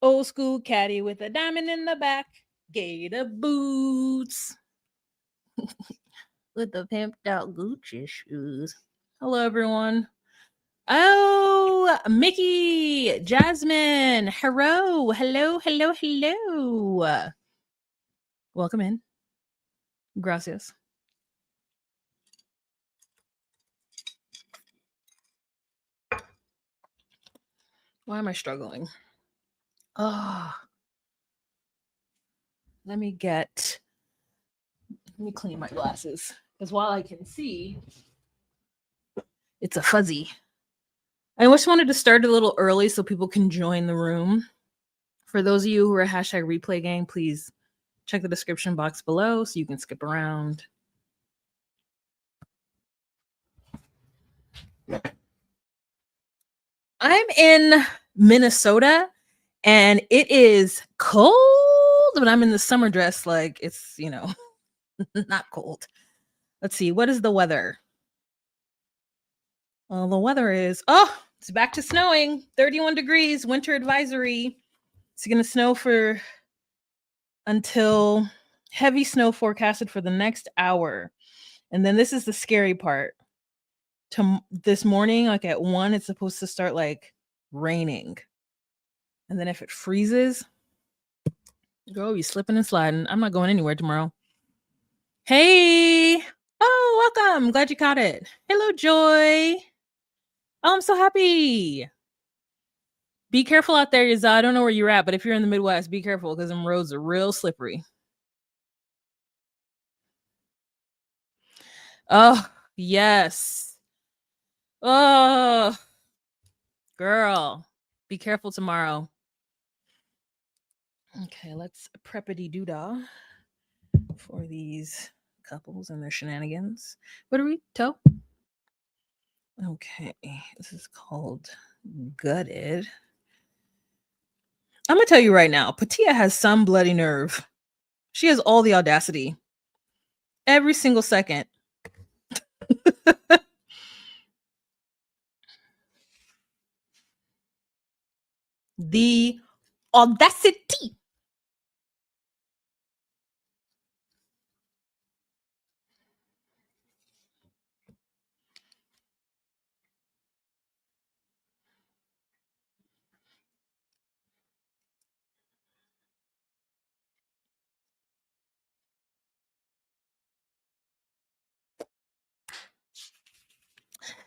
Old school caddy with a diamond in the back. Gator boots. With the pimped out Gucci shoes. Hello, everyone. Oh, Mickey, Jasmine, hello. Welcome in. Gracias. Why am I struggling? Let me clean my glasses. Because while I can see, it's a fuzzy. I just wanted to start a little early so people can join the room. For those of you who are hashtag replay gang, please check the description box below so you can skip around. I'm in Minnesota and it is cold, but I'm in the summer dress like it's, not cold. Let's see. What is the weather? Well, the weather is, it's back to snowing. 31 degrees, winter advisory. It's going to snow until heavy snow forecasted for the next hour. And then this is the scary part. This morning, like at 1, it's supposed to start like raining. And then if it freezes, girl, you slipping and sliding. I'm not going anywhere tomorrow. Hey. Oh, welcome. Glad you caught it. Hello, Joy. Oh, I'm so happy. Be careful out there, Yaza. I don't know where you're at, but if you're in the Midwest, be careful because them roads are real slippery. Oh, yes. Oh, girl. Be careful tomorrow. Okay, let's preppity-doo-dah for these couples and their shenanigans. What are we? Toe? Okay, this is called Gutted. I'm going to tell you right now, Pattiya has some bloody nerve. She has all the audacity. Every single second. The audacity.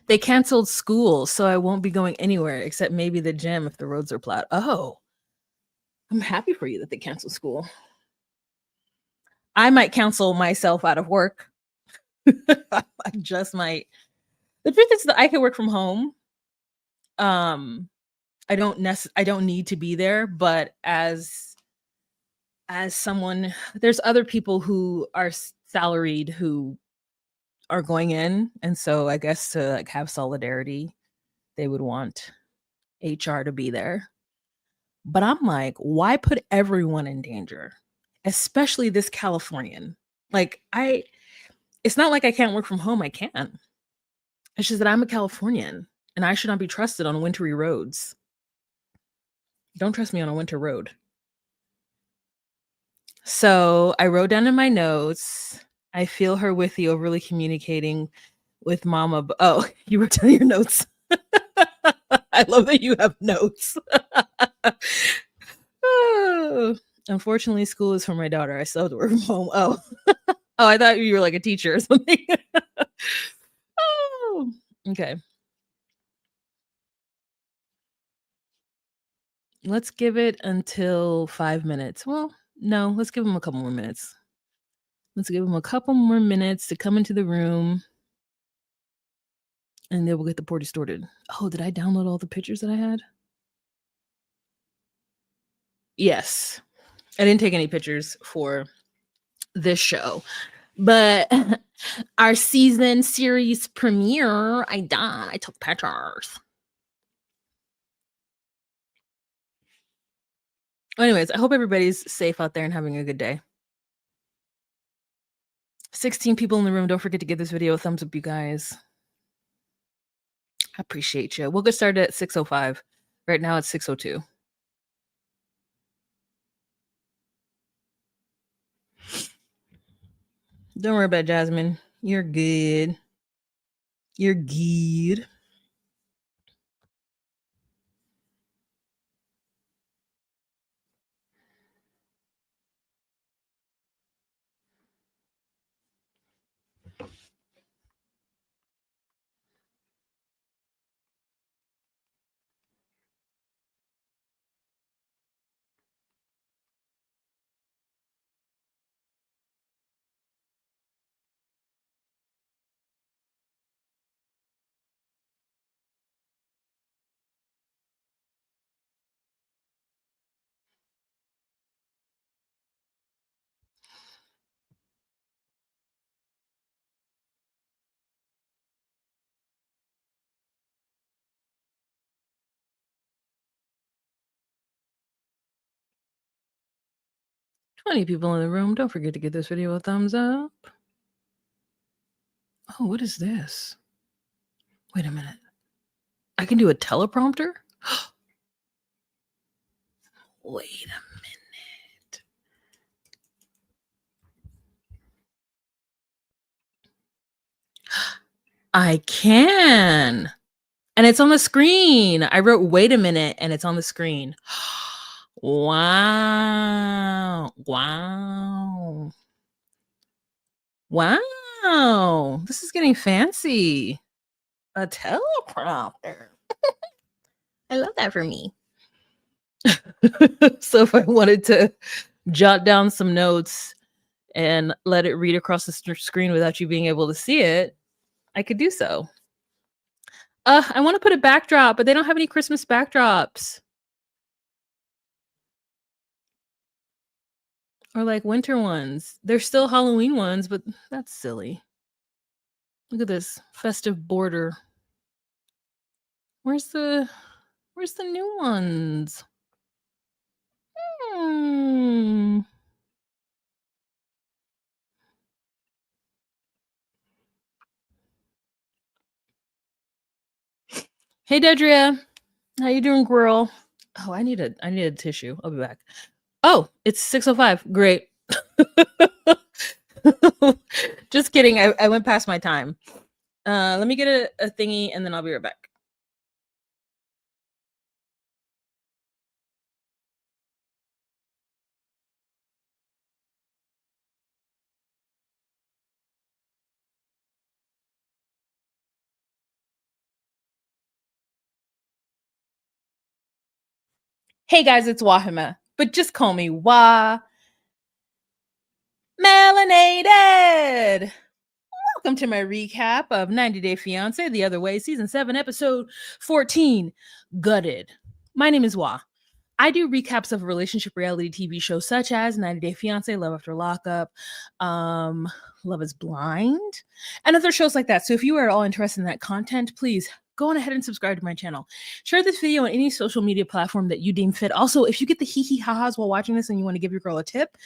They canceled school, so I won't be going anywhere except maybe the gym if the roads are plowed. Oh, I'm happy for you that they canceled school. I might cancel myself out of work. I just might. The truth is that I can work from home. I don't need to be there, but as someone, there's other people who are salaried who are going in, and so I guess to like have solidarity, they would want HR to be there. But I'm like, why put everyone in danger, especially this Californian? Like it's not like I can't work from home. I can. It's just that I'm a Californian and I should not be trusted on wintry roads. Don't trust me on a winter road. So I wrote down in my notes, I feel her with the overly communicating with mama. Oh, you wrote down your notes. I love that you have notes. Oh, unfortunately, school is for my daughter. I still have to work from home. Oh, I thought you were like a teacher or something. Oh, okay. Let's give it until 5 minutes. Well, no, let's give them a couple more minutes. Let's give them a couple more minutes to come into the room. And then we'll get the poor distorted. Oh, did I download all the pictures that I had? Yes. I didn't take any pictures for this show. But our season series premiere, I took pictures. Anyways, I hope everybody's safe out there and having a good day. 16 people in the room. Don't forget to give this video a thumbs up, you guys. I appreciate you. We'll get started at 6:05. Right now it's 6:02. Don't worry about it, Jasmine. You're good. You're good. "20 people in the room. Don't forget to give this video a thumbs up." Oh, what is this? Wait a minute. I can do a teleprompter? Wait a minute. I can. And it's on the screen. I wrote, "Wait a minute," and it's on the screen. Wow. Wow. Wow. This is getting fancy. A teleprompter. I love that for me. So if I wanted to jot down some notes and let it read across the screen without you being able to see it, I could do so. I want to put a backdrop, but they don't have any Christmas backdrops. Or like winter ones. There's still Halloween ones, but that's silly. Look at this festive border. Where's the new ones? Hmm. Hey Dedria, how you doing, girl? Oh, I need a tissue. I'll be back. Oh, it's 6:05. Great. Just kidding. I went past my time. Let me get a thingy and then I'll be right back. Hey guys, it's Wahima, but just call me Wah. Melanated. Welcome to my recap of 90 Day Fiance, The Other Way, Season 7, Episode 14, Gutted. My name is Wah. I do recaps of relationship reality TV shows such as 90 Day Fiance, Love After Lockup, Love is Blind, and other shows like that. So if you are all interested in that content, please go on ahead and subscribe to my channel. Share this video on any social media platform that you deem fit. Also, if you get the hee ha-has while watching this and you want to give your girl a tip,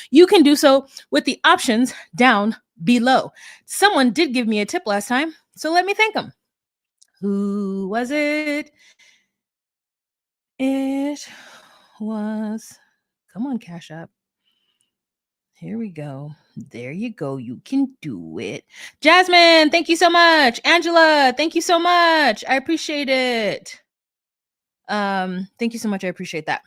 you can do so with the options down below. Someone did give me a tip last time, so let me thank them. Who was it? It was, come on, Cash App. Here we go. There you go. You can do it. Jasmine, thank you so much. Angela, thank you so much. I appreciate it. Thank you so much. I appreciate that.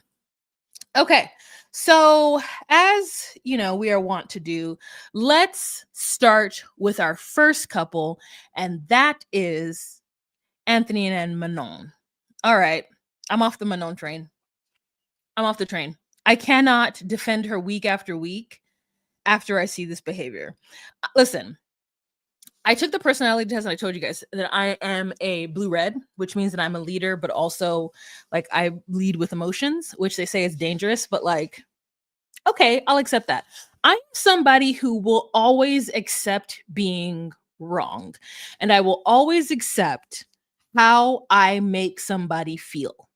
Okay. So, as you know, we are wont to do, let's start with our first couple, and that is Anthony and Manon. All right. I'm off the Manon train. I'm off the train. I cannot defend her week after week after I see this behavior. Listen, I took the personality test and I told you guys that I am a blue red, which means that I'm a leader, but also like I lead with emotions, which they say is dangerous, but like, okay, I'll accept that. I'm somebody who will always accept being wrong, and I will always accept how I make somebody feel.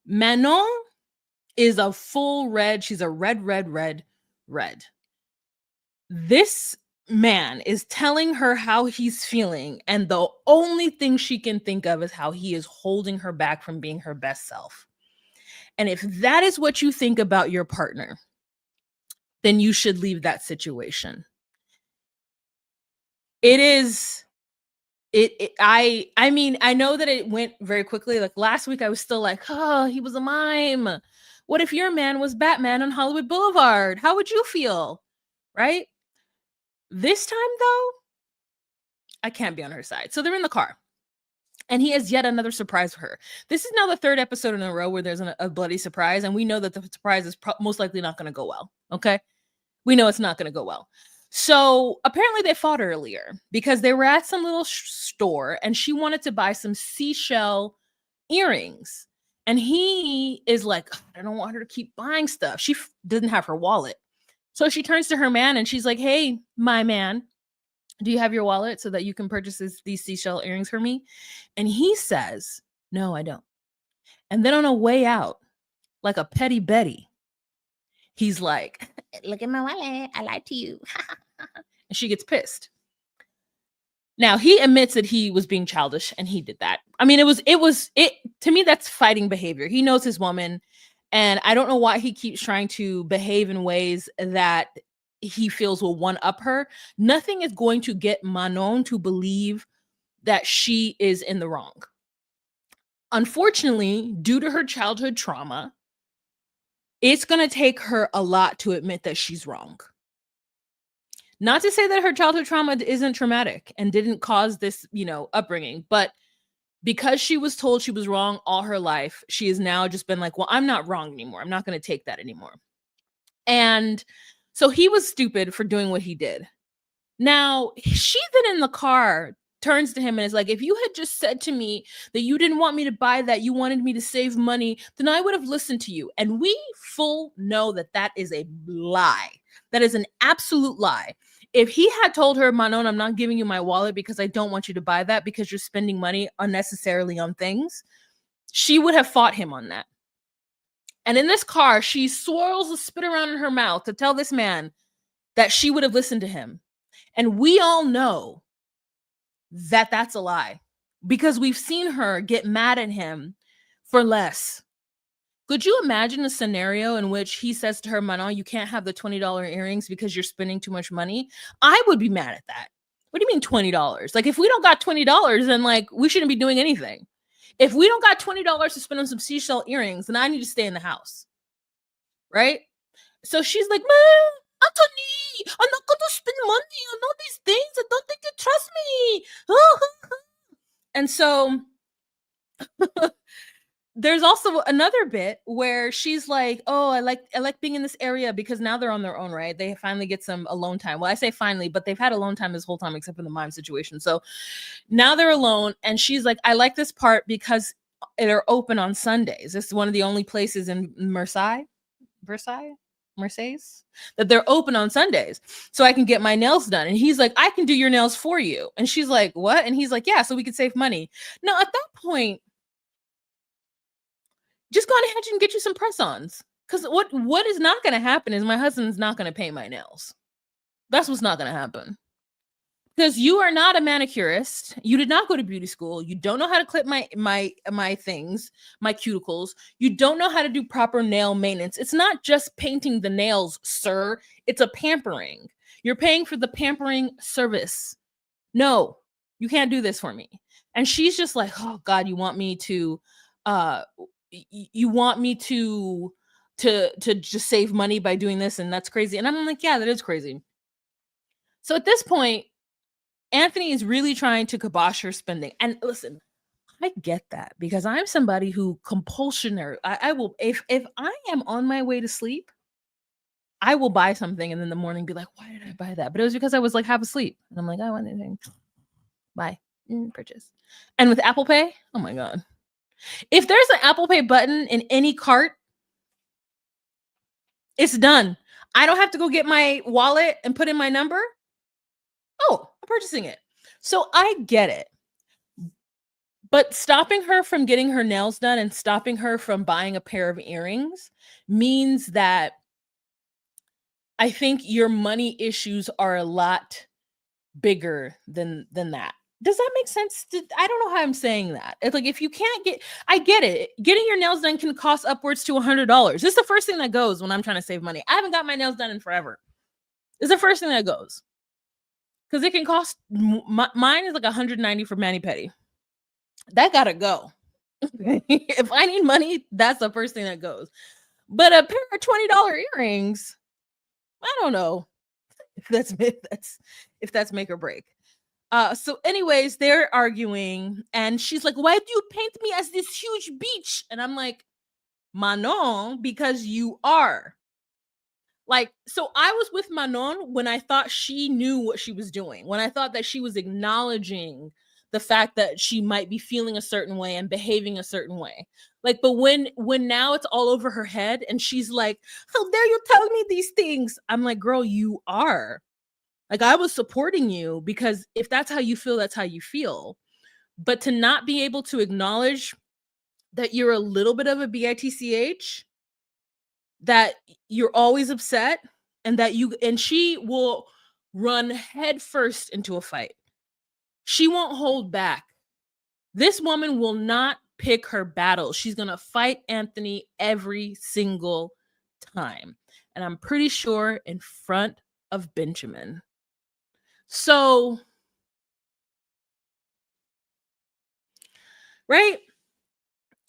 Manon is a full red. She's a red, red, red, red. This man is telling her how he's feeling, and the only thing she can think of is how he is holding her back from being her best self. And if that is what you think about your partner, then you should leave that situation. It is I mean, I know that it went very quickly. Like last week I was still like, "Oh, he was a mime. What if your man was Batman on Hollywood Boulevard? How would you feel?" Right? This time though, I can't be on her side. So they're in the car. And he has yet another surprise for her. This is now the third episode in a row where there's a bloody surprise, and we know that the surprise is most likely not going to go well. Okay, we know it's not going to go well. So apparently they fought earlier because they were at some little store, and she wanted to buy some seashell earrings, and he is like, I don't want her to keep buying stuff. She didn't have her wallet, so she turns to her man and she's like, "Hey, my man, do you have your wallet so that you can purchase these seashell earrings for me?" And he says, "No, I don't." And then on a way out, like a petty Betty, he's like, "Look at my wallet. I lied to you." And she gets pissed. Now he admits that he was being childish and he did that. I mean, it to me, that's fighting behavior. He knows his woman, and I don't know why he keeps trying to behave in ways that he feels will one up her. Nothing is going to get Manon to believe that she is in the wrong. Unfortunately, due to her childhood trauma, it's going to take her a lot to admit that she's wrong. Not to say that her childhood trauma isn't traumatic and didn't cause this, upbringing, but because she was told she was wrong all her life, she has now just been like, well, I'm not wrong anymore. I'm not going to take that anymore. And so he was stupid for doing what he did. Now, she then in the car turns to him and is like, if you had just said to me that you didn't want me to buy that, you wanted me to save money, then I would have listened to you. And we full know that that is a lie. That is an absolute lie. If he had told her, Manon, I'm not giving you my wallet because I don't want you to buy that because you're spending money unnecessarily on things, she would have fought him on that. And in this car, she swirls the spit around in her mouth to tell this man that she would have listened to him. And we all know that that's a lie because we've seen her get mad at him for less. Could you imagine a scenario in which he says to her, Manon, you can't have the $20 earrings because you're spending too much money? I would be mad at that. What do you mean $20? Like, if we don't got $20, then like we shouldn't be doing anything. If we don't got $20 to spend on some seashell earrings, then I need to stay in the house. Right? So she's like, man, Anthony, I'm not going to spend money on all these things. I don't think you trust me. And so there's also another bit where she's like, oh, I like being in this area because now they're on their own, right? They finally get some alone time. Well, I say finally, but they've had alone time this whole time except for the mime situation. So now they're alone, and she's like, I like this part because they're open on Sundays. This is one of the only places in Versailles that they're open on Sundays, so I can get my nails done. And he's like, I can do your nails for you. And she's like, what? And he's like, yeah, so we could save money. Now at that point, just go ahead and get you some press-ons. Because what is not going to happen is my husband's not going to paint my nails. That's what's not going to happen. Because you are not a manicurist. You did not go to beauty school. You don't know how to clip my things, my cuticles. You don't know how to do proper nail maintenance. It's not just painting the nails, sir. It's a pampering. You're paying for the pampering service. No, you can't do this for me. And she's just like, oh God, you want me to just save money by doing this, and that's crazy. And I'm like, yeah, that is crazy. So at this point, Anthony is really trying to kibosh her spending. And listen, I get that because I'm somebody who compulsionary. I will, if I am on my way to sleep, I will buy something and then in the morning be like, why did I buy that? But it was because I was like half asleep. And I'm like, I want anything. Buy, purchase. And with Apple Pay, oh my God. If there's an Apple Pay button in any cart, it's done. I don't have to go get my wallet and put in my number. Oh, I'm purchasing it. So I get it. But stopping her from getting her nails done and stopping her from buying a pair of earrings means that I think your money issues are a lot bigger than that. Does that make sense? I don't know how I'm saying that. It's like, if you can't I get it. Getting your nails done can cost upwards to $100. This is the first thing that goes when I'm trying to save money. I haven't got my nails done in forever. It's the first thing that goes. Because it can cost, mine is like $190 for mani pedi. That gotta go. If I need money, that's the first thing that goes. But a pair of $20 earrings, I don't know if that's make or break. So anyways, they're arguing, and she's like, "Why do you paint me as this huge beach?" And I'm like, "Manon, because you are." Like, so I was with Manon when I thought she knew what she was doing, when I thought that she was acknowledging the fact that she might be feeling a certain way and behaving a certain way. Like, but when now it's all over her head and she's like, "How dare you tell me these things?" I'm like, "Girl, you are." Like, I was supporting you because if that's how you feel, that's how you feel. But to not be able to acknowledge that you're a little bit of a bitch, that you're always upset, and she will run headfirst into a fight. She won't hold back. This woman will not pick her battles. She's going to fight Anthony every single time. And I'm pretty sure in front of Benjamin. So, right?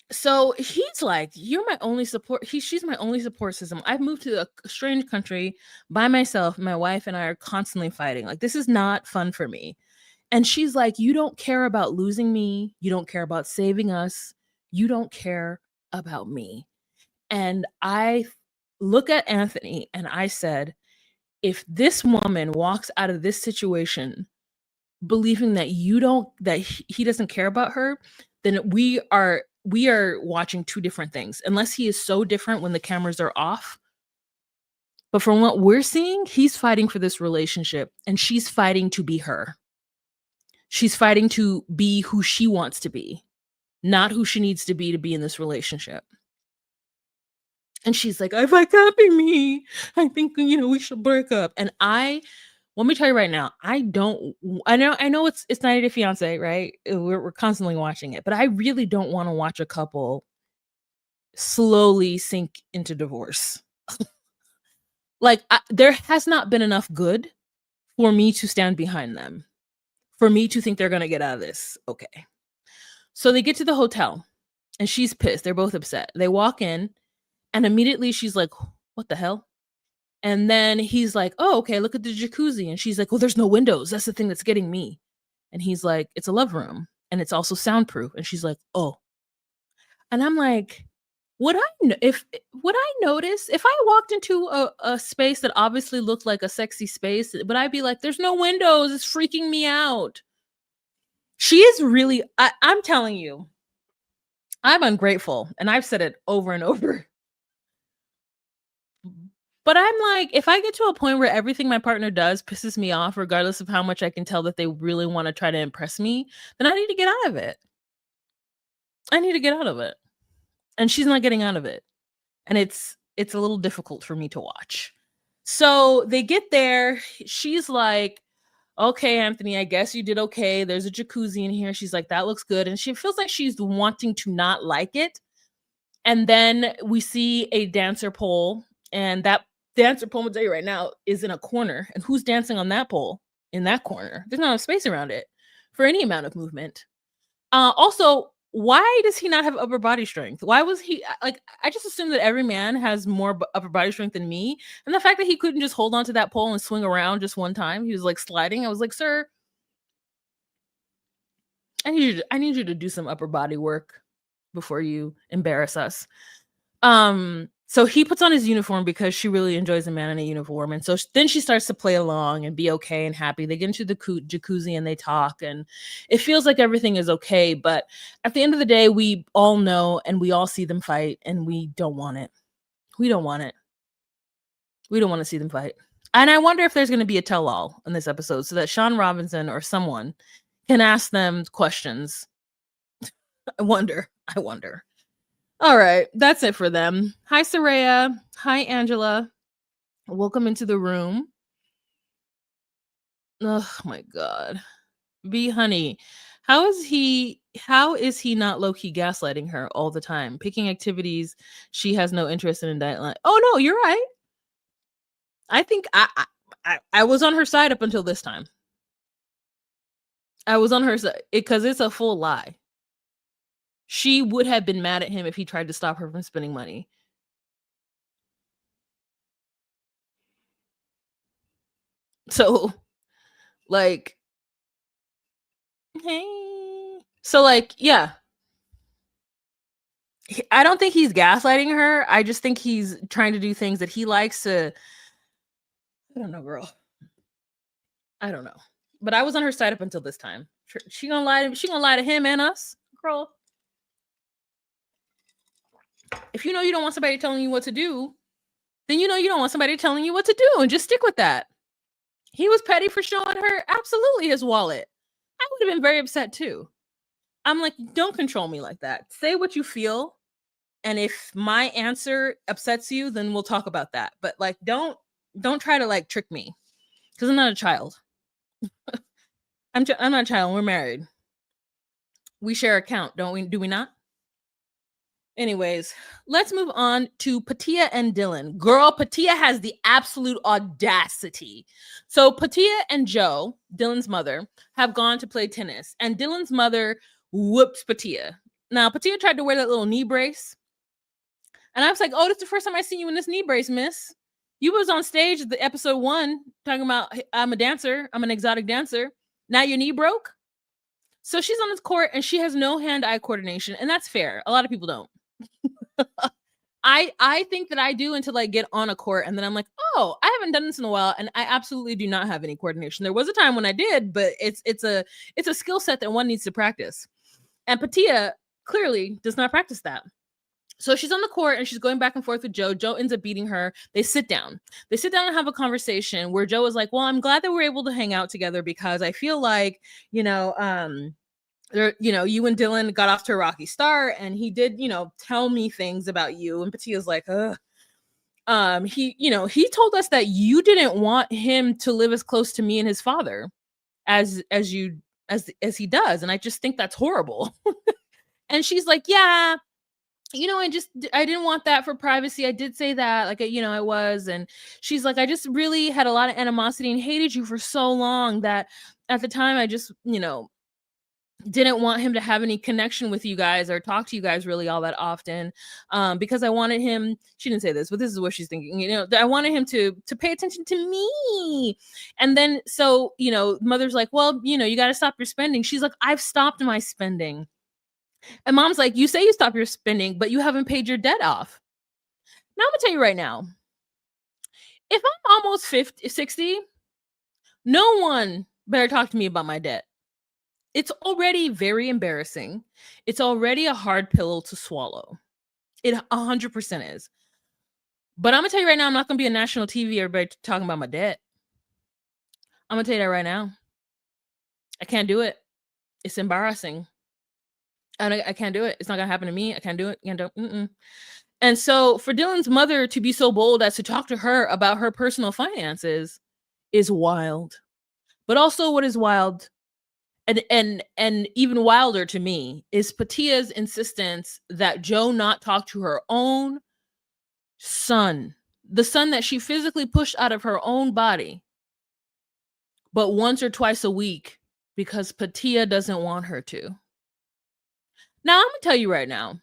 So he's like, "You're my only support." She's my only support system. I've moved to a strange country by myself. My wife and I are constantly fighting. Like, this is not fun for me. And she's like, "You don't care about losing me. You don't care about saving us. You don't care about me." And I look at Anthony and I said, if this woman walks out of this situation believing that he doesn't care about her, then we are watching two different things. Unless he is so different when the cameras are off. But from what we're seeing, he's fighting for this relationship, and she's fighting to be her. She's fighting to be who she wants to be, not who she needs to be in this relationship. And she's like, "If I copy me, I think, we should break up." And let me tell you right now, I know it's 90 Day Fiance, right? We're constantly watching it, but I really don't want to watch a couple slowly sink into divorce. Like, there has not been enough good for me to stand behind them, for me to think they're going to get out of this. Okay. So they get to the hotel and she's pissed. They're both upset. They walk in and immediately she's like, "What the hell?" And then he's like, "Oh, okay, look at the jacuzzi." And she's like, "Well, there's no windows. That's the thing that's getting me." And he's like, "It's a love room and it's also soundproof." And she's like, "Oh." And I'm like, would I notice if I walked into a space that obviously looked like a sexy space, would I be like, "There's no windows, it's freaking me out"? She is really, I'm telling you, I'm ungrateful, and I've said it over and over. But I'm like, if I get to a point where everything my partner does pisses me off, regardless of how much I can tell that they really want to try to impress me, then I need to get out of it. I need to get out of it. And she's not getting out of it. And it's a little difficult for me to watch. So they get there. She's like, "Okay, Anthony, I guess you did okay. There's a jacuzzi in here." She's like, "That looks good." And she feels like she's wanting to not like it. And then we see a dancer pole, and that dancer pole, I'm gonna tell you right now, is in a corner. And who's dancing on that pole in that corner? There's not enough space around it for any amount of movement. Also, why does he not have upper body strength? Why was he like? I just assume that every man has more upper body strength than me. And the fact that he couldn't just hold on to that pole and swing around just one time, he was like sliding. I was like, "Sir, I need you to do some upper body work before you embarrass us." So he puts on his uniform because she really enjoys a man in a uniform. And so then she starts to play along and be okay and happy. They get into the jacuzzi and they talk, and it feels like everything is okay. But at the end of the day, we all know and we all see them fight, and we don't want it. We don't want it. We don't want to see them fight. And I wonder if there's going to be a tell-all in this episode so that Sean Robinson or someone can ask them questions. I wonder. All right, that's it for them. Hi, Saraya. Hi, Angela. Welcome into the room. Oh my God. Be honey. How is he not low-key gaslighting her all the time? Picking activities she has no interest in that. Oh no, you're right. I think I was on her side up until this time. I was on her side because it's a full lie. She would have been mad at him if he tried to stop her from spending money. So, like, hey. So, like, yeah. I don't think he's gaslighting her. I just think he's trying to do things that he likes to. I don't know, girl. I don't know. But I was on her side up until this time. She gonna lie to she gonna lie to him and us, girl. If you know you don't want somebody telling you what to do, then you know you don't want somebody telling you what to do, and just stick with that. He was petty for showing her absolutely his wallet. I would have been very upset too. I'm like, don't control me like that. Say what you feel, and if my answer upsets you, then we'll talk about that. But like, don't try to like trick me because I'm not a child. I'm not a child. We're married. We share account, don't we? Do we not? Anyways, let's move on to Pattiya and Dylan. Girl, Pattiya has the absolute audacity. So Pattiya and Joe, Dylan's mother, have gone to play tennis, and Dylan's mother whoops Pattiya. Now, Pattiya tried to wear that little knee brace, and I was like, "Oh, this is the first time I seen you in this knee brace, miss. You was on stage at the episode 1 talking about I'm a dancer, I'm an exotic dancer. Now your knee broke." So she's on this court and she has no hand-eye coordination, and that's fair. A lot of people don't. I think that I do until I get on a court, and then I'm like, oh, I haven't done this in a while, and I absolutely do not have any coordination. There was a time when I did, but it's a skill set that one needs to practice. And Pattiya clearly does not practice that. So she's on the court and she's going back and forth with Joe. Joe ends up beating her. They sit down. They sit down and have a conversation where Joe is like, well, I'm glad that we're able to hang out together because I feel like, you and Dylan got off to a rocky start, and he did, tell me things about you. And Pattia's like, ugh. He told us that you didn't want him to live as close to me and his father as he does, and I just think that's horrible. And she's like, yeah, I didn't want that for privacy. I did say that, like, I was. And she's like, I just really had a lot of animosity and hated you for so long that at the time I just, didn't want him to have any connection with you guys or talk to you guys really all that often, because I wanted him. She didn't say this, but this is what she's thinking. I wanted him to pay attention to me. And then so mother's like, well, you got to stop your spending. She's like, I've stopped my spending. And mom's like, you say you stop your spending, but you haven't paid your debt off. Now I'm gonna tell you right now, if I'm almost 50, 60, no one better talk to me about my debt. It's already very embarrassing. It's already a hard pill to swallow. It 100% is. But I'm gonna tell you right now, I'm not gonna be on national TV, everybody talking about my debt. I'm gonna tell you that right now. I can't do it. It's embarrassing. I can't do it. It's not gonna happen to me. I can't do it. Can't do it. And so for Dylan's mother to be so bold as to talk to her about her personal finances is wild. But also what is wild and even wilder to me is Pattia's insistence that Joe not talk to her own son, the son that she physically pushed out of her own body, but once or twice a week because Pattiya doesn't want her to. Now, I'm going to tell you right now,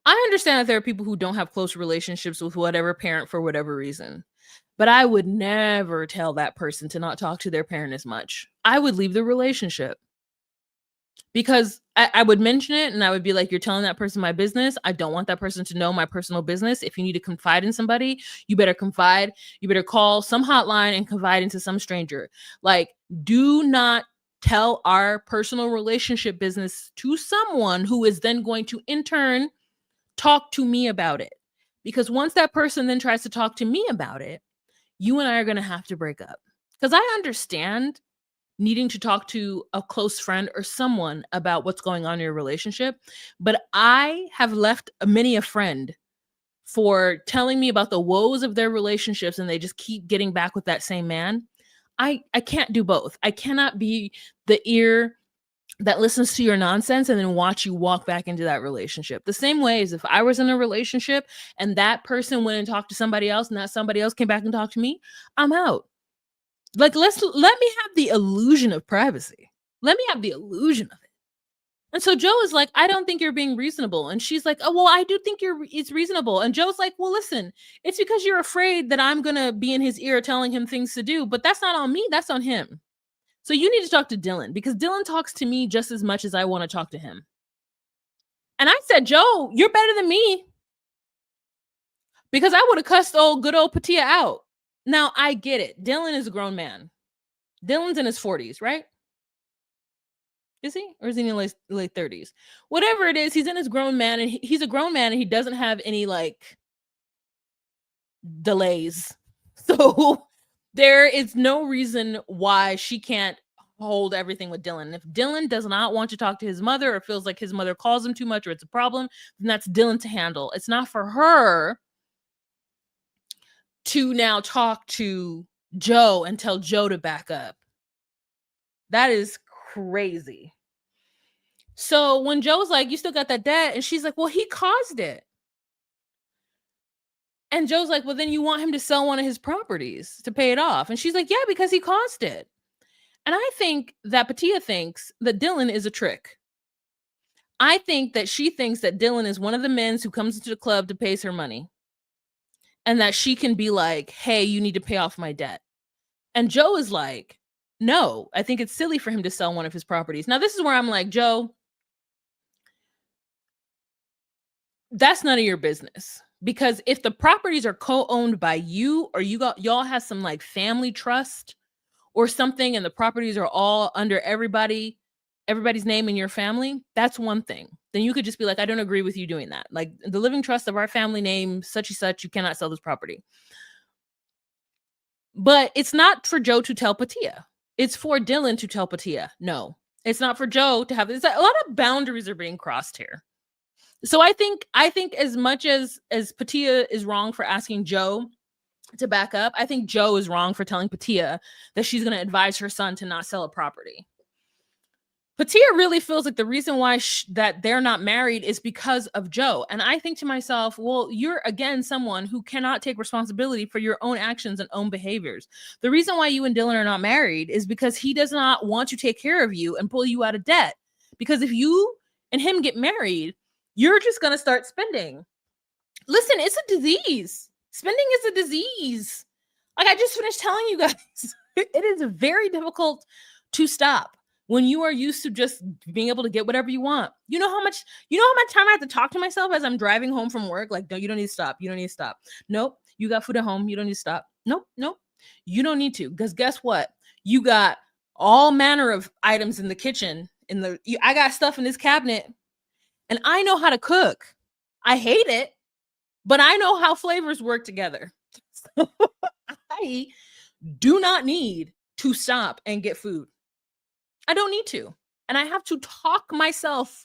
I understand that there are people who don't have close relationships with whatever parent for whatever reason. But I would never tell that person to not talk to their parent as much. I would leave the relationship. Because I would mention it and I would be like, you're telling that person my business. I don't want that person to know my personal business. If you need to confide in somebody, you better confide. You better call some hotline and confide into some stranger. Like, do not tell our personal relationship business to someone who is then going to in turn talk to me about it. Because once that person then tries to talk to me about it, you and I are going to have to break up. Because I understand needing to talk to a close friend or someone about what's going on in your relationship. But I have left many a friend for telling me about the woes of their relationships and they just keep getting back with that same man. I can't do both. I cannot be the ear that listens to your nonsense and then watch you walk back into that relationship. The same way as if I was in a relationship and that person went and talked to somebody else and that somebody else came back and talked to me, I'm out. Like, let me have the illusion of privacy. Let me have the illusion of it. And so Joe is like, I don't think you're being reasonable. And she's like, oh, well, I do think it's reasonable. And Joe's like, well, listen, it's because you're afraid that I'm going to be in his ear telling him things to do, but that's not on me. That's on him. So you need to talk to Dylan because Dylan talks to me just as much as I want to talk to him. And I said, Joe, you're better than me because I would have cussed good old Pattiya out. Now I get it. Dylan is a grown man. Dylan's in his 40s, right? Is he? Or is he in his late 30s? Whatever it is, he's in his grown man and he's a grown man and he doesn't have any like delays. So there is no reason why she can't hold everything with Dylan. If Dylan does not want to talk to his mother or feels like his mother calls him too much or it's a problem, then that's Dylan to handle. It's not for her to now talk to Joe and tell Joe to back up. That is crazy. So when Joe's like, you still got that debt? And she's like, well, he caused it. And Joe's like, well, then you want him to sell one of his properties to pay it off. And she's like, yeah, because he caused it. And I think that Pattiya thinks that Dylan is a trick. I think that she thinks that Dylan is one of the men who comes into the club to pay her money. And that she can be like, hey, you need to pay off my debt. And Joe is like, no, I think it's silly for him to sell one of his properties. Now, this is where I'm like, Joe, that's none of your business. Because if the properties are co-owned by you or y'all have some like family trust or something and the properties are all under everybody's name in your family, that's one thing. Then you could just be like, I don't agree with you doing that. Like the living trust of our family name, such and such, you cannot sell this property. But it's not for Joe to tell Pattiya. It's for Dylan to tell Pattiya. No, it's not for Joe to have this. A lot of boundaries are being crossed here. So I think as much as Pattiya is wrong for asking Joe to back up, I think Joe is wrong for telling Pattiya that she's going to advise her son to not sell a property. Pattiya really feels like the reason why that they're not married is because of Joe. And I think to myself, well, you're again someone who cannot take responsibility for your own actions and own behaviors. The reason why you and Dylan are not married is because he does not want to take care of you and pull you out of debt. Because if you and him get married, you're just going to start spending. Listen, it's a disease. Spending is a disease. Like I just finished telling you guys, it is very difficult to stop when you are used to just being able to get whatever you want. You know how much time I have to talk to myself as I'm driving home from work? Like, no, you don't need to stop. You don't need to stop. Nope. You got food at home. You don't need to stop. Nope. You don't need to. Because guess what? You got all manner of items in the kitchen. I got stuff in this cabinet. And I know how to cook. I hate it, but I know how flavors work together. So I do not need to stop and get food. I don't need to. And I have to talk myself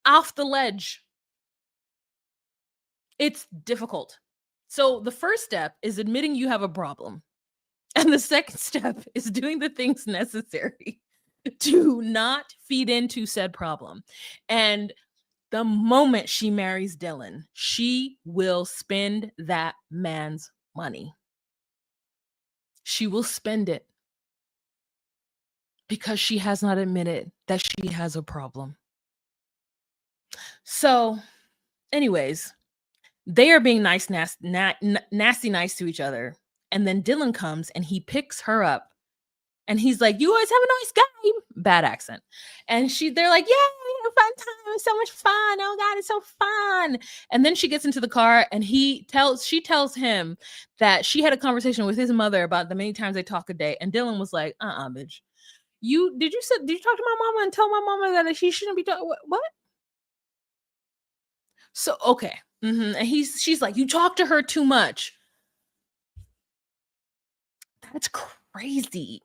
off the ledge. It's difficult. So the first step is admitting you have a problem. And the second step is doing the things necessary to not feed into said problem. And the moment she marries Dylan, she will spend that man's money. She will spend it because she has not admitted that she has a problem. So, anyways, they are being nasty nice to each other. And then Dylan comes and he picks her up. And he's like, you always have a nice guy. Bad accent. And they're like, yeah, we had a fun time. It was so much fun. Oh God, it's so fun. And then she gets into the car and she tells him that she had a conversation with his mother about the many times they talk a day. And Dylan was like, bitch. Did you talk to my mama and tell my mama that she shouldn't be talking? What? So, okay. And she's like, you talk to her too much. That's crazy.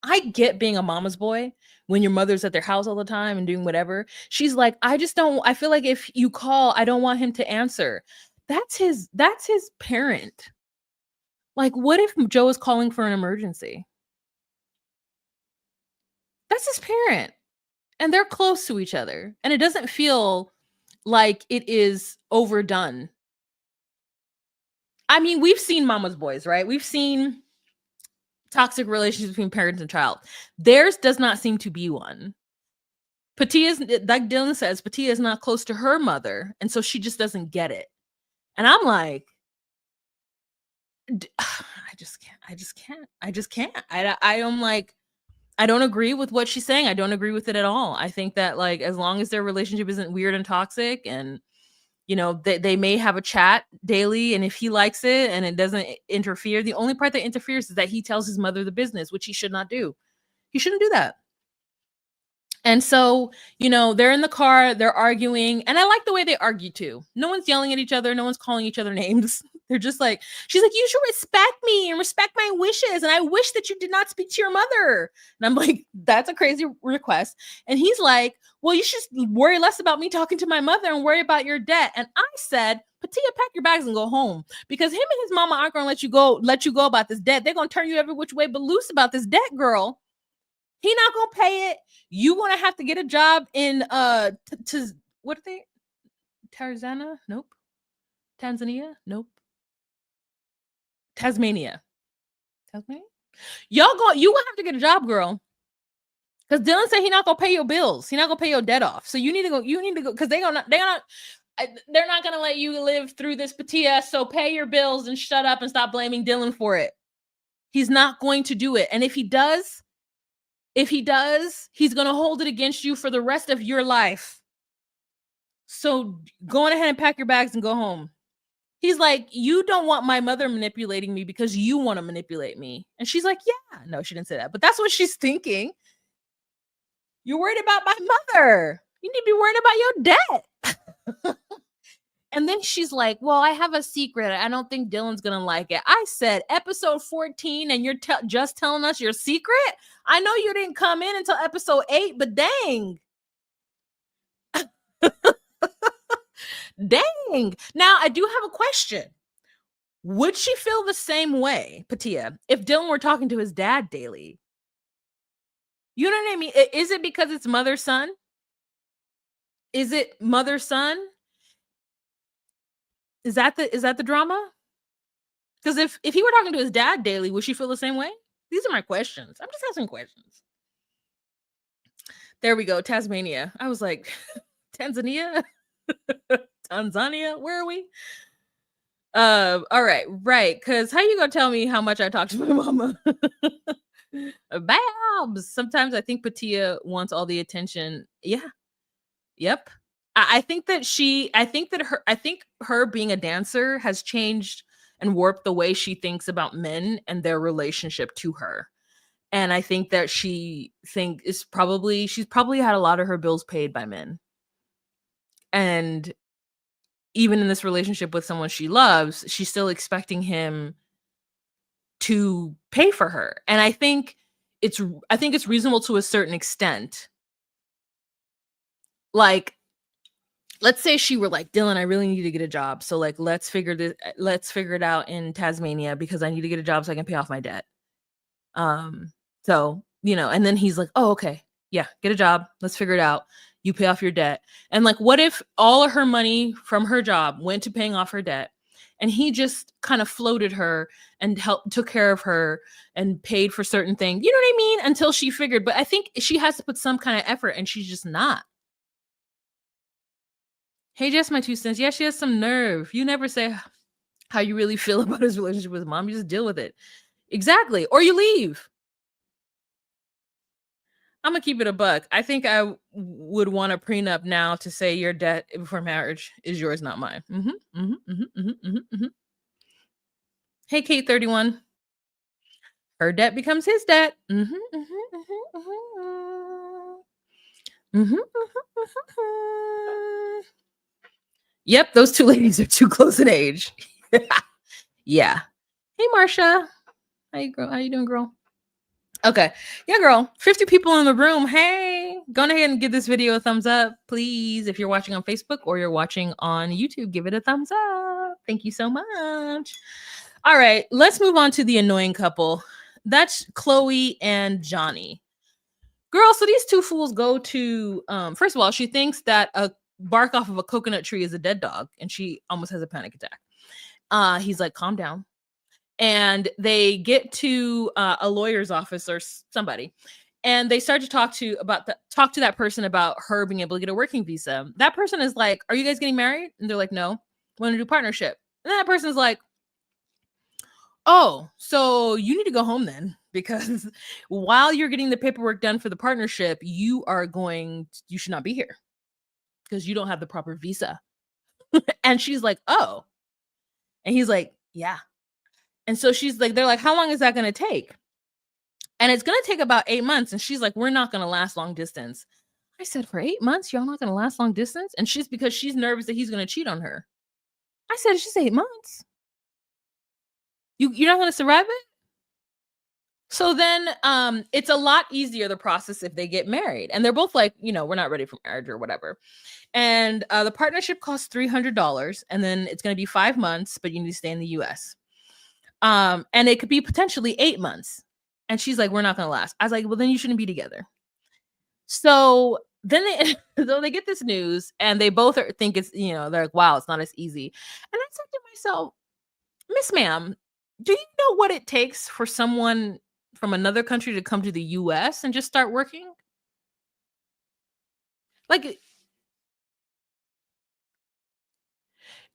I get being a mama's boy when your mother's at their house all the time and doing whatever. She's like, I feel like if you call, I don't want him to answer. That's his parent. Like, what if Joe is calling for an emergency? That's his parent. And they're close to each other. And it doesn't feel like it is overdone. I mean, we've seen mama's boys, right? We've seen toxic relationships between parents and child. Theirs does not seem to be one. Pattia's, like Dylan says, Pattiya is not close to her mother, and so she just doesn't get it. And I'm like, I just can't. I am like, I don't agree with what she's saying. I don't agree with it at all. I think that, like, as long as their relationship isn't weird and toxic, and they may have a chat daily, and if he likes it and it doesn't interfere, the only part that interferes is that he tells his mother the business, which he should not do. He shouldn't do that. And so, they're in the car, they're arguing, and I like the way they argue too. No one's yelling at each other, no one's calling each other names. They're just like, she's like, you should respect me and respect my wishes, and I wish that you did not speak to your mother. And I'm like, that's a crazy request. And he's like, well, you should worry less about me talking to my mother and worry about your debt. And I said, Pattiya, pack your bags and go home, because him and his mama aren't gonna let you go about this debt. They're gonna turn you every which way but loose about this debt, girl. He not gonna pay it. You gonna have to get a job in what are they? Tarzana? Nope. Tanzania? Nope. Tasmania. You gonna have to get a job, girl. Because Dylan said he not gonna pay your bills. He not gonna pay your debt off. So you need to go. Because they're not gonna let you live through this, Pattiya. So pay your bills and shut up and stop blaming Dylan for it. He's not going to do it. And if he does, he's going to hold it against you for the rest of your life. So go on ahead and pack your bags and go home. He's like, you don't want my mother manipulating me because you want to manipulate me. And she's like, yeah. No, she didn't say that, but that's what she's thinking. You're worried about my mother. You need to be worried about your debt. And then she's like, well, I have a secret. I don't think Dylan's going to like it. I said, episode 14, and you're just telling us your secret? I know you didn't come in until episode 8, but dang. Dang. Now, I do have a question. Would she feel the same way, Pattiya, if Dylan were talking to his dad daily? You know what I mean? Is it because it's mother-son? Is it mother-son? Is that the drama? Because if he were talking to his dad daily, would she feel the same way? These are my questions. I'm just asking questions. There we go. Tasmania. I was like, Tanzania? Tanzania? Where are we? All right. Right. Because how you gonna tell me how much I talk to my mama? Babs. Sometimes I think Pattiya wants all the attention. Yeah. Yep. I think her being a dancer has changed and warped the way she thinks about men and their relationship to her. And I think that she's probably had a lot of her bills paid by men. And even in this relationship with someone she loves, she's still expecting him to pay for her. And I think it's reasonable to a certain extent. Like, let's say she were like, Dylan, I really need to get a job. So like, let's figure it out in Tasmania because I need to get a job so I can pay off my debt. So, and then he's like, oh, okay. Yeah. Get a job. Let's figure it out. You pay off your debt. And like, what if all of her money from her job went to paying off her debt, and he just kind of floated her and took care of her and paid for certain things, you know what I mean? Until she figured, but I think she has to put some kind of effort, and she's just not. Hey, just my 2 cents. Yeah, she has some nerve. You never say how you really feel about his relationship with mom. You just deal with it. Exactly. Or you leave. I'm going to keep it a buck. I think I would want a prenup now to say your debt before marriage is yours, not mine. Hey, Kate 31. Her debt becomes his debt. Yep, those 2 ladies are too close in age. Yeah. Hey, Marsha. How you doing, girl? Okay. Yeah, girl. 50 people in the room. Hey, go ahead and give this video a thumbs up, please. If you're watching on Facebook or you're watching on YouTube, give it a thumbs up. Thank you so much. All right, let's move on to the annoying couple. That's Chloe and Johny. Girl, so these two fools go to first of all, she thinks that a bark off of a coconut tree is a dead dog, and she almost has a panic attack. He's like, calm down. And they get to a lawyer's office or somebody, and they start to talk to that person about her being able to get a working visa. That person is like, are you guys getting married? And they're like, no, we want to do partnership. And that person is like, oh, so you need to go home then, because while you're getting the paperwork done for the partnership, you should not be here because you don't have the proper visa. And she's like, oh. And he's like, yeah. And so she's like, they're like, how long is that going to take? And it's going to take about 8 months. And she's like, we're not going to last long distance. I said, for 8 months, y'all not going to last long distance? And because she's nervous that he's going to cheat on her. I said, it's just 8 months. You're not going to survive it? So then it's a lot easier, the process, if they get married. And they're both like, we're not ready for marriage or whatever. And the partnership costs $300. And then it's going to be 5 months, but you need to stay in the US. And it could be potentially 8 months. And she's like, we're not going to last. I was like, well, then you shouldn't be together. So then they get this news, and they both think it's, they're like, wow, it's not as easy. And I said to myself, Miss Ma'am, do you know what it takes for someone from another country to come to the US and just start working? Like,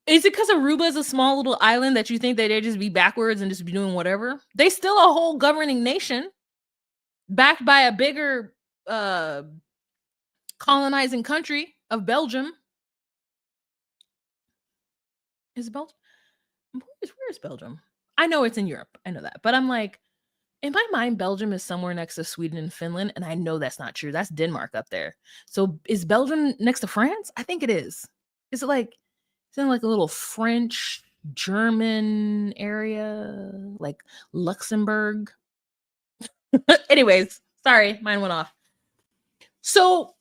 is it because Aruba is a small little island that you think that they just be backwards and just be doing whatever? They still a whole governing nation backed by a bigger colonizing country of Belgium. Is Belgium? Where is Belgium? I know it's in Europe. I know that. But I'm like, in my mind, Belgium is somewhere next to Sweden and Finland. And I know that's not true. That's Denmark up there. So is Belgium next to France? I think it is. Is it like, it's in like a little French, German area, like Luxembourg? Anyways, sorry, mine went off. So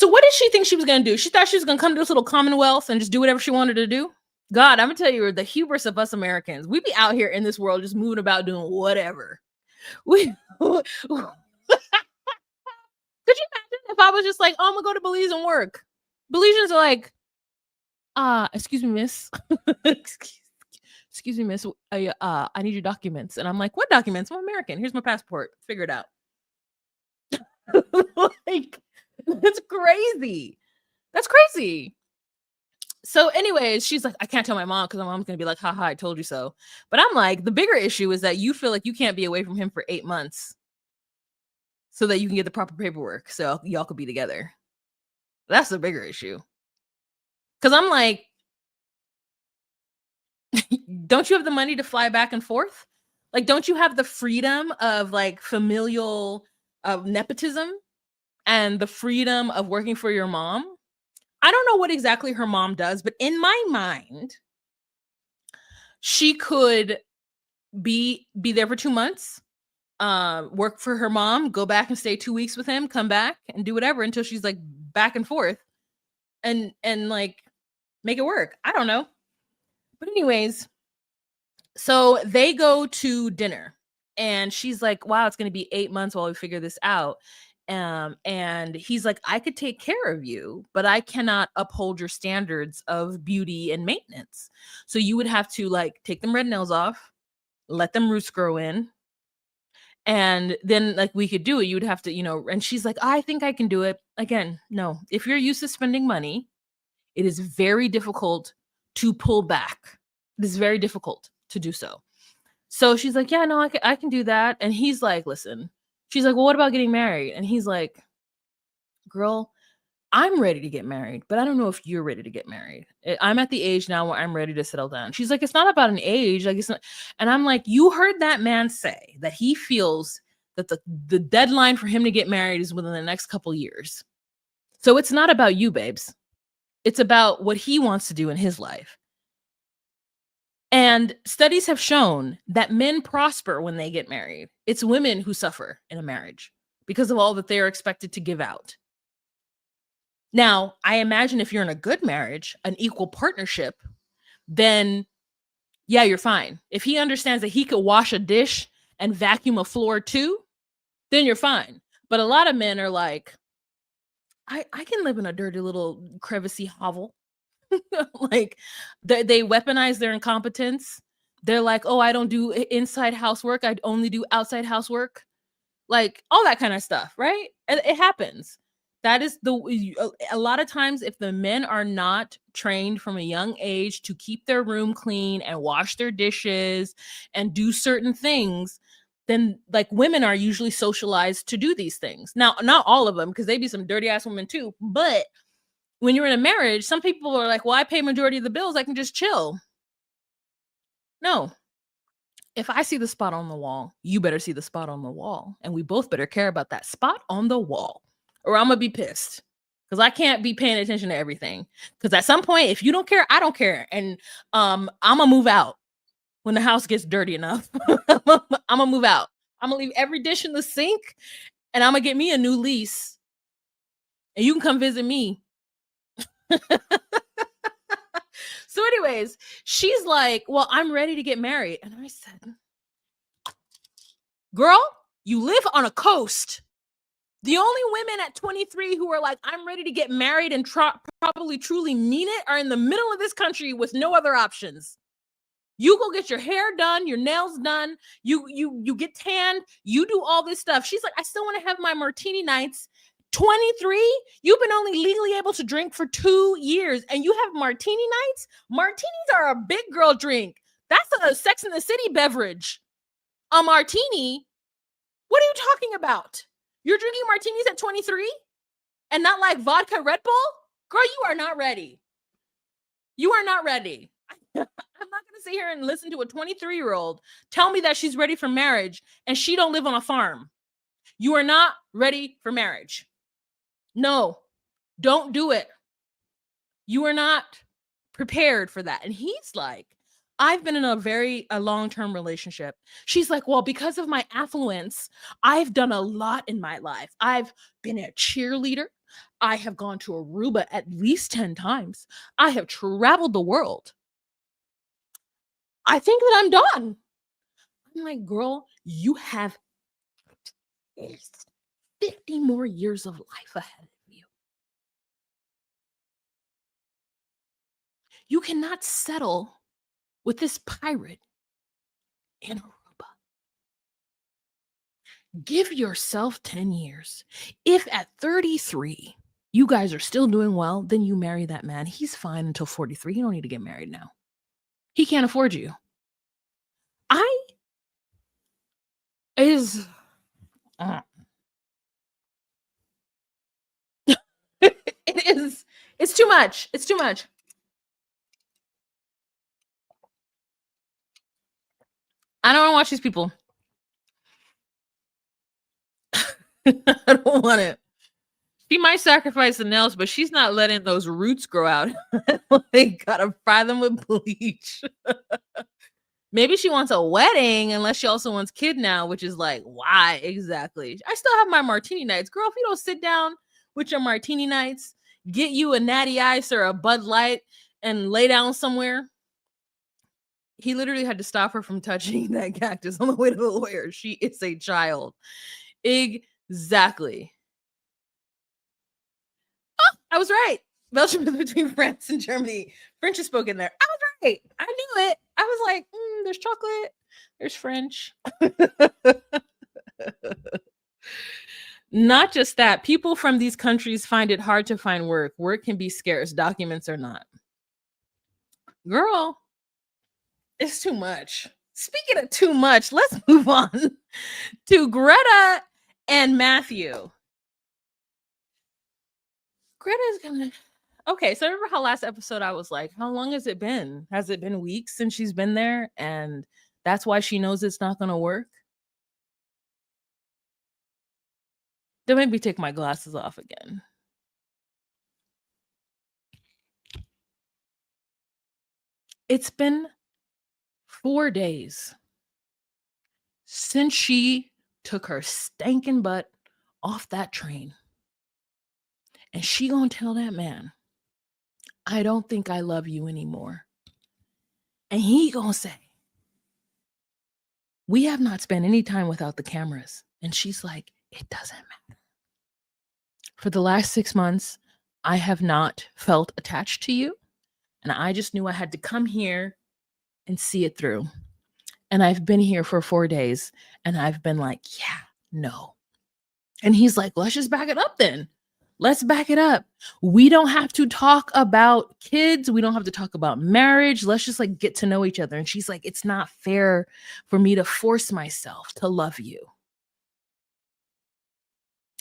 what did she think she was going to do? She thought she was going to come to this little Commonwealth and just do whatever she wanted to do. God, I'm going to tell you, the hubris of us Americans. We be out here in this world just moving about doing whatever. Could you imagine if I was just like, oh, I'm going to go to Belize and work? Belizeans are like, excuse me, miss. Excuse me, miss. I need your documents. And I'm like, what documents? I'm American. Here's my passport. Figure it out. Like, that's crazy. That's crazy. So anyways, she's like, I can't tell my mom because my mom's going to be like, haha, I told you so. But I'm like, the bigger issue is that you feel like you can't be away from him for 8 months so that you can get the proper paperwork so y'all could be together. That's the bigger issue. Because I'm like, don't you have the money to fly back and forth? Like, don't you have the freedom of like familial nepotism and the freedom of working for your mom? I don't know what exactly her mom does, but in my mind, she could be there for 2 months, work for her mom, go back and stay 2 weeks with him, come back and do whatever until she's like back and forth and like make it work. I don't know. But anyways, so they go to dinner and she's like, wow, it's going to be 8 months while we figure this out. And he's like, I could take care of you, but I cannot uphold your standards of beauty and maintenance. So you would have to like take them red nails off, let them roots grow in. And then like we could do it. You would have to, and she's like, I think I can do it. Again, no, if you're used to spending money, it is very difficult to pull back. It is very difficult to do so. So she's like, yeah, no, I can do that. And he's like, listen. She's like, well, what about getting married? And he's like, girl, I'm ready to get married, but I don't know if you're ready to get married. I'm at the age now where I'm ready to settle down. She's like, it's not about an age. Like, it's not. And I'm like, you heard that man say that he feels that the deadline for him to get married is within the next couple years. So it's not about you, babes. It's about what he wants to do in his life. And studies have shown that men prosper when they get married. It's women who suffer in a marriage because of all that they are expected to give out. Now, I imagine if you're in a good marriage, an equal partnership, then yeah, you're fine. If he understands that he could wash a dish and vacuum a floor too, then you're fine. But a lot of men are like, I can live in a dirty little crevice hovel. Like they weaponize their incompetence. They're like, oh, I don't do inside housework. I only do outside housework. Like all that kind of stuff, right? And it happens. That is a lot of times if the men are not trained from a young age to keep their room clean and wash their dishes and do certain things, then like women are usually socialized to do these things. Now, not all of them, because they be some dirty ass women too, but when you're in a marriage, some people are like, well, I pay majority of the bills, I can just chill. No. If I see the spot on the wall, you better see the spot on the wall. And we both better care about that spot on the wall. Or I'm gonna be pissed. Because I can't be paying attention to everything. Because at some point, if you don't care, I don't care. And I'm gonna move out when the house gets dirty enough. I'm gonna move out. I'm gonna leave every dish in the sink and I'm gonna get me a new lease. And you can come visit me. So, anyways, she's like, well, I'm ready to get married. And I said, girl, you live on a coast. The only women at 23 who are like, I'm ready to get married and probably truly mean it are in the middle of this country with no other options. You go get your hair done, your nails done, you get tanned, you do all this stuff. She's like, I still want to have my martini nights. 23? You've been only legally able to drink for 2 years and you have martini nights? Martinis are a big girl drink. That's a Sex in the City beverage. A martini? What are you talking about? You're drinking martinis at 23 and not like vodka Red Bull? Girl, you are not ready. You are not ready. I'm not going to sit here and listen to a 23-year-old tell me that she's ready for marriage and she don't live on a farm. You are not ready for marriage. No, don't do it. You are not prepared for that. And he's like, I've been in a long-term relationship. She's like, well, because of my affluence, I've done a lot in my life. I've been a cheerleader. I have gone to Aruba at least 10 times. I have traveled the world. I think that I'm done. I'm like, girl, you have 50 more years of life ahead of you. You cannot settle with this pirate in Aruba. Give yourself 10 years. If at 33, you guys are still doing well, then you marry that man. He's fine until 43. You don't need to get married now. He can't afford you. It's too much. It's too much. I don't want to watch these people. I don't want it. She might sacrifice the nails, but she's not letting those roots grow out. They gotta fry them with bleach. Maybe she wants a wedding, unless she also wants kid now, which is like, why exactly? I still have my martini nights. Girl, if you don't sit down with your martini nights, get you a Natty Ice or a Bud Light and lay down somewhere. He literally had to stop her from touching that cactus on the way to the lawyer. She is a child. Exactly. Oh, I was right. Belgium is between France and Germany. French is spoken there. I was right. I knew it. I was like, there's chocolate. There's French. Not just that. People from these countries find it hard to find work. Work can be scarce. Documents are not. Girl, it's too much. Speaking of too much, let's move on to Greta and Matthew. Greta's gonna. Okay, so remember how last episode I was like, how long has it been? Has it been weeks since she's been there? And that's why she knows it's not gonna work? Don't make me take my glasses off again. It's been 4 days since she took her stinking butt off that train. And she gonna tell that man, I don't think I love you anymore. And he gonna say, we have not spent any time without the cameras. And she's like, It doesn't matter. For the last 6 months, I have not felt attached to you, and I just knew I had to come here and see it through. And I've been here for 4 days, and I've been like, "Yeah, no." And he's like, "Let's just back it up then. Let's back it up. We don't have to talk about kids. We don't have to talk about marriage. Let's just like get to know each other." And she's like, "It's not fair for me to force myself to love you.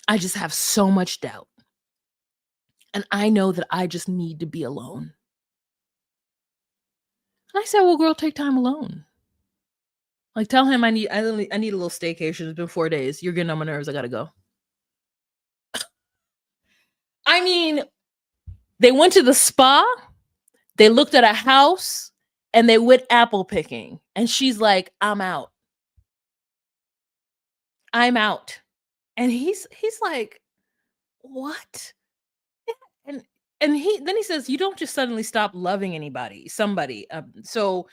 I just have so much doubt. And I know that I just need to be alone." And I said, "Well, girl, take time alone. Like, tell him I need a little staycation. It's been 4 days. You're getting on my nerves. I gotta go." I mean, they went to the spa, they looked at a house, and they went apple picking. And she's like, "I'm out. I'm out." And he's like, "What?" And he says, "You don't just suddenly stop loving somebody." So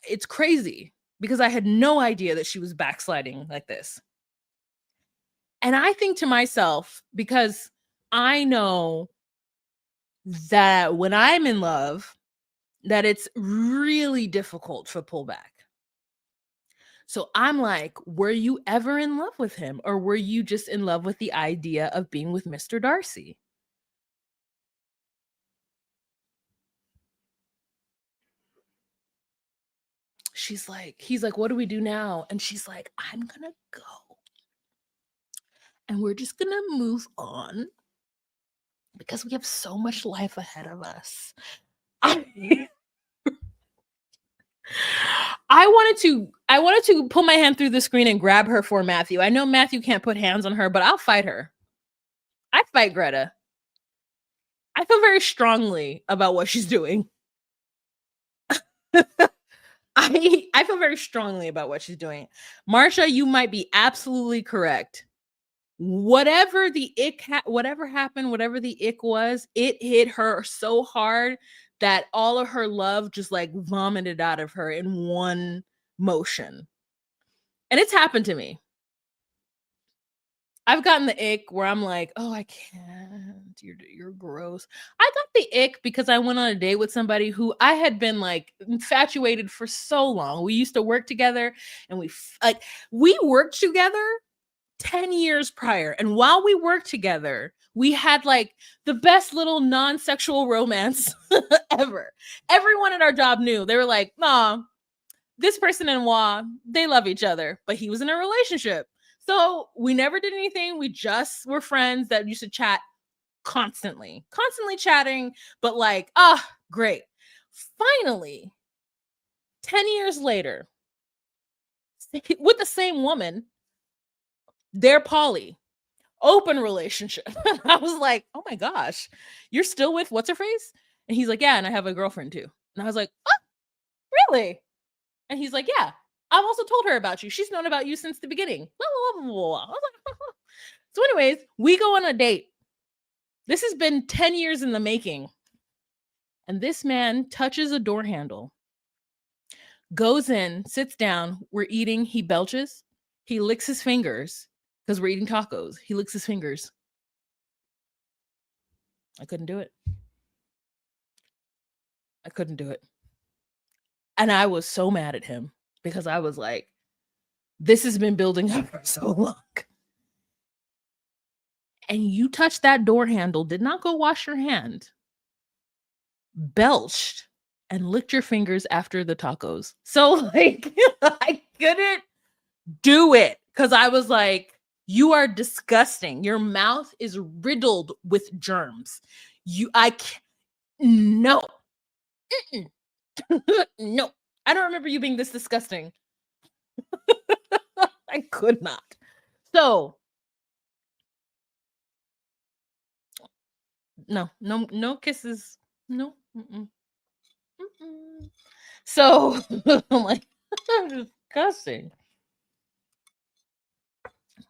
it's crazy because I had no idea that she was backsliding like this. And I think to myself, because I know that when I'm in love, that it's really difficult to pull back. So I'm like, were you ever in love with him? Or were you just in love with the idea of being with Mr. Darcy? He's like, "What do we do now?" And she's like, "I'm gonna go and we're just gonna move on because we have so much life ahead of us." I I wanted to pull my hand through the screen and grab her for Matthew. I know Matthew can't put hands on her, but I'll fight her. I fight Greta. I feel very strongly about what she's doing. I feel very strongly about what she's doing. Marsha, you might be absolutely correct. Whatever the whatever happened, whatever the ick was, it hit her so hard that all of her love just like vomited out of her in one motion. And it's happened to me. I've gotten the ick where I'm like, "Oh, I can't. You're gross." I got the ick because I went on a date with somebody who I had been like infatuated for so long. We used to work together, and we worked together 10 years prior. And while we worked together, we had like the best little non-sexual romance ever. Everyone at our job knew. They were like, "Nah, this person and Wah, they love each other," but he was in a relationship. So we never did anything. We just were friends that used to chat constantly chatting, but like, great. Finally, 10 years later, with the same woman, they're poly, open relationship. I was like, "Oh my gosh, you're still with what's her face?" And he's like, "Yeah, and I have a girlfriend too." And I was like, "Oh, really?" And he's like, "Yeah, I've also told her about you. She's known about you since the beginning." Blah, blah, blah, blah, blah. I was like, so, anyways, we go on a date. This has been 10 years in the making. And this man touches a door handle, goes in, sits down. We're eating. He belches. He licks his fingers because we're eating tacos. He licks his fingers. I couldn't do it. I couldn't do it. And I was so mad at him because I was like, this has been building up for so long. And you touched that door handle, did not go wash your hand, belched, and licked your fingers after the tacos. So, like, I couldn't do it because I was like, you are disgusting. Your mouth is riddled with germs. I can't, no. No. I don't remember you being this disgusting. I could not. So, no kisses. No. Mm-mm. Mm-mm. So, I'm like, disgusting.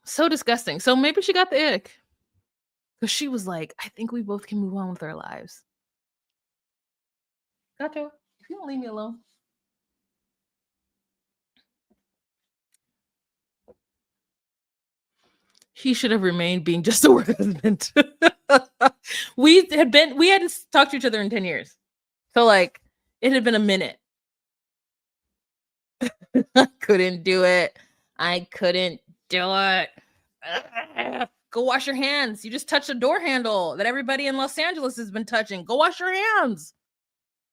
So disgusting. So maybe she got the ick. Because she was like, "I think we both can move on with our lives." Gotcha. If you don't leave me alone. He should have remained being just a work husband. We hadn't talked to each other in 10 years. So like it had been a minute. I couldn't do it. I couldn't do it. Go wash your hands. You just touched a door handle that everybody in Los Angeles has been touching. Go wash your hands.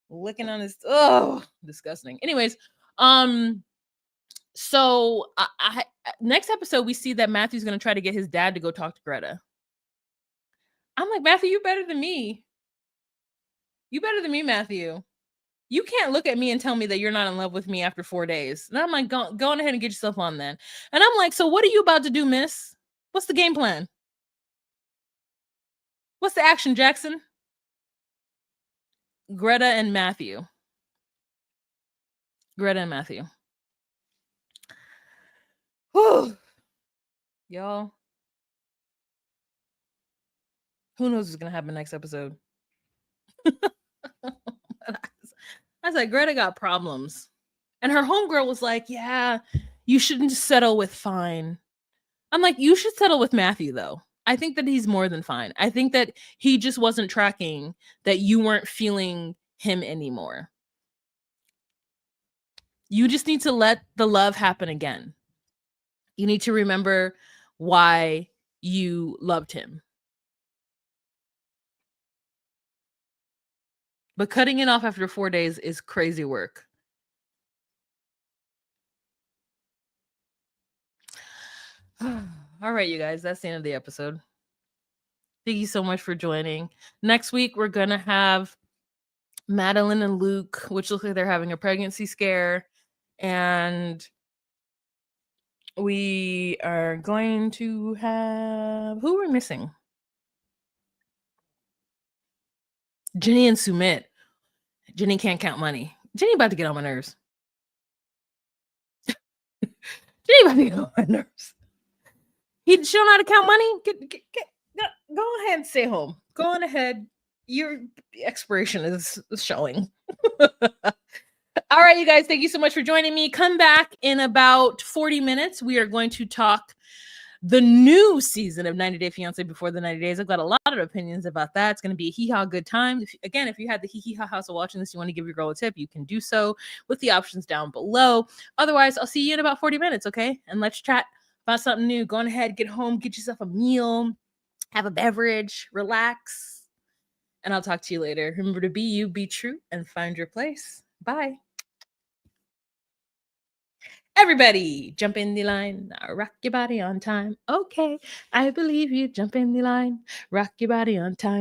Licking on his disgusting. Anyways, so I next episode we see that Matthew's gonna try to get his dad to go talk to Greta. I'm like, Matthew, you better than me. You better than me, Matthew. You can't look at me and tell me that you're not in love with me after 4 days. And I'm like, go on ahead and get yourself on then. And I'm like, so what are you about to do, miss? What's the game plan? What's the action, Jackson? Greta and Matthew. Greta and Matthew. Whew. Y'all. Who knows what's going to happen next episode? I was like, Greta got problems. And her homegirl was like, yeah, you shouldn't settle with fine. I'm like, you should settle with Matthew, though. I think that he's more than fine. I think that he just wasn't tracking that you weren't feeling him anymore. You just need to let the love happen again. You need to remember why you loved him. But cutting it off after 4 days is crazy work. All right, you guys, that's the end of the episode. Thank you so much for joining. Next week, we're going to have Madeline and Luke, which looks like they're having a pregnancy scare. And we are going to have... Who are we missing? Jenny and Sumit. Jenny can't count money. Jenny about to get on my nerves. Jenny about to get on my nerves. She don't know how to count money? Go ahead and stay home. Go on ahead. Your expiration is showing. All right, you guys, thank you so much for joining me. Come back in about 40 minutes. We are going to talk the new season of 90 Day Fiance before the 90 days. I've got a lot of opinions about that. It's going to be a hee-haw good time. If you had the hee-hee-ha house of watching this, you want to give your girl a tip, you can do so with the options down below. Otherwise, I'll see you in about 40 minutes, okay? And let's chat about something new. Go on ahead, get home, get yourself a meal, have a beverage, relax, and I'll talk to you later. Remember to be you, be true, and find your place. Bye. Everybody, jump in the line, rock your body on time. Okay, I believe you. Jump in the line, rock your body on time.